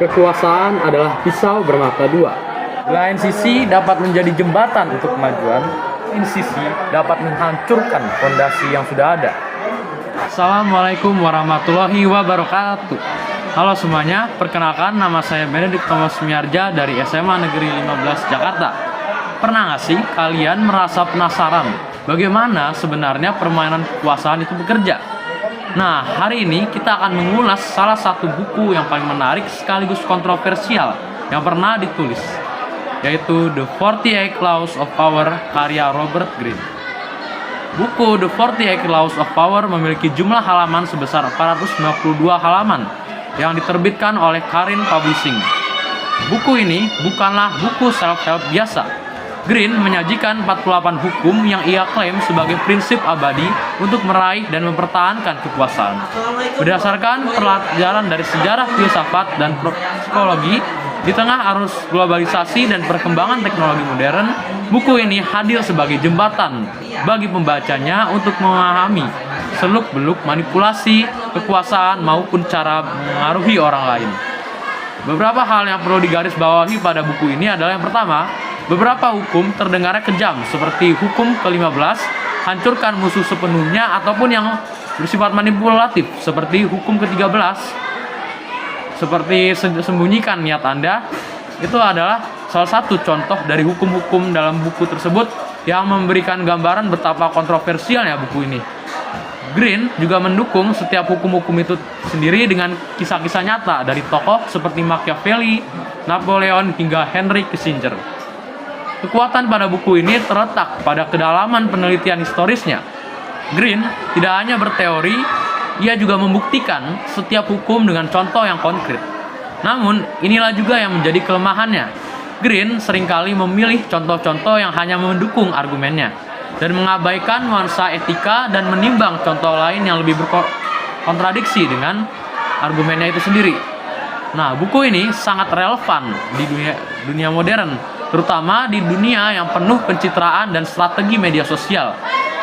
Kekuasaan adalah pisau bermata dua. Di lain sisi dapat menjadi jembatan untuk kemajuan, di sisi dapat menghancurkan fondasi yang sudah ada. Assalamualaikum warahmatullahi wabarakatuh. Halo semuanya, perkenalkan nama saya Benedict Thomas Miarja dari SMA Negeri 15 Jakarta. Pernah nggak sih kalian merasa penasaran bagaimana sebenarnya permainan kekuasaan itu bekerja? Nah, hari ini kita akan mengulas salah satu buku yang paling menarik sekaligus kontroversial yang pernah ditulis, yaitu The 48 Laws of Power karya Robert Greene. Buku The 48 Laws of Power memiliki jumlah halaman sebesar 492 halaman yang diterbitkan oleh Karin Publishing. Buku ini bukanlah buku self-help biasa. Greene menyajikan 48 hukum yang ia klaim sebagai prinsip abadi untuk meraih dan mempertahankan kekuasaan. Berdasarkan pelajaran dari sejarah filsafat dan psikologi, di tengah arus globalisasi dan perkembangan teknologi modern, buku ini hadir sebagai jembatan bagi pembacanya untuk memahami seluk-beluk manipulasi kekuasaan maupun cara mengaruhi orang lain. Beberapa hal yang perlu digarisbawahi pada buku ini adalah yang pertama, beberapa hukum terdengarnya kejam seperti hukum ke-15, hancurkan musuh sepenuhnya, ataupun yang bersifat manipulatif seperti hukum ke-13, seperti sembunyikan niat Anda. Itu adalah salah satu contoh dari hukum-hukum dalam buku tersebut yang memberikan gambaran betapa kontroversialnya buku ini. Greene juga mendukung setiap hukum-hukum itu sendiri dengan kisah-kisah nyata dari tokoh seperti Machiavelli, Napoleon, hingga Henry Kissinger. Kekuatan pada buku ini terletak pada kedalaman penelitian historisnya. Greene tidak hanya berteori, ia juga membuktikan setiap hukum dengan contoh yang konkret. Namun, inilah juga yang menjadi kelemahannya. Greene seringkali memilih contoh-contoh yang hanya mendukung argumennya dan mengabaikan nuansa etika dan menimbang contoh lain yang lebih berkontradiksi dengan argumennya itu sendiri. Nah, buku ini sangat relevan di dunia modern, terutama di dunia yang penuh pencitraan dan strategi media sosial.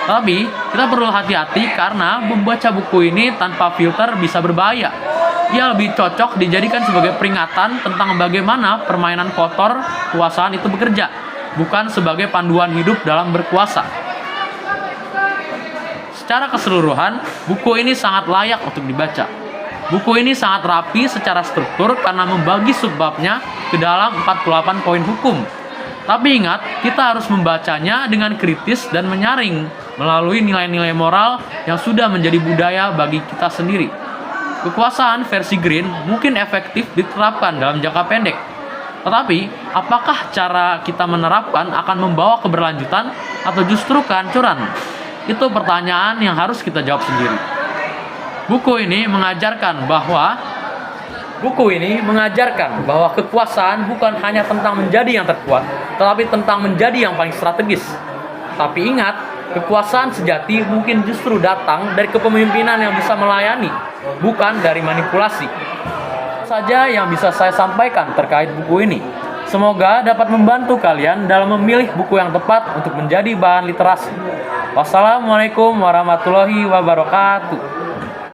Tapi, kita perlu hati-hati karena membaca buku ini tanpa filter bisa berbahaya. Ia lebih cocok dijadikan sebagai peringatan tentang bagaimana permainan kotor kekuasaan itu bekerja, bukan sebagai panduan hidup dalam berkuasa. Secara keseluruhan, buku ini sangat layak untuk dibaca. Buku ini sangat rapi secara struktur karena membagi subbabnya ke dalam 48 poin hukum. Tapi ingat, kita harus membacanya dengan kritis dan menyaring melalui nilai-nilai moral yang sudah menjadi budaya bagi kita sendiri. Kekuasaan versi Greene mungkin efektif diterapkan dalam jangka pendek. Tetapi, apakah cara kita menerapkan akan membawa keberlanjutan atau justru kehancuran? Itu pertanyaan yang harus kita jawab sendiri. Buku ini mengajarkan bahwa kekuasaan bukan hanya tentang menjadi yang terkuat, tetapi tentang menjadi yang paling strategis. Tapi ingat, kekuasaan sejati mungkin justru datang dari kepemimpinan yang bisa melayani, bukan dari manipulasi. Itu saja yang bisa saya sampaikan terkait buku ini. Semoga dapat membantu kalian dalam memilih buku yang tepat untuk menjadi bahan literasi. Wassalamualaikum warahmatullahi wabarakatuh.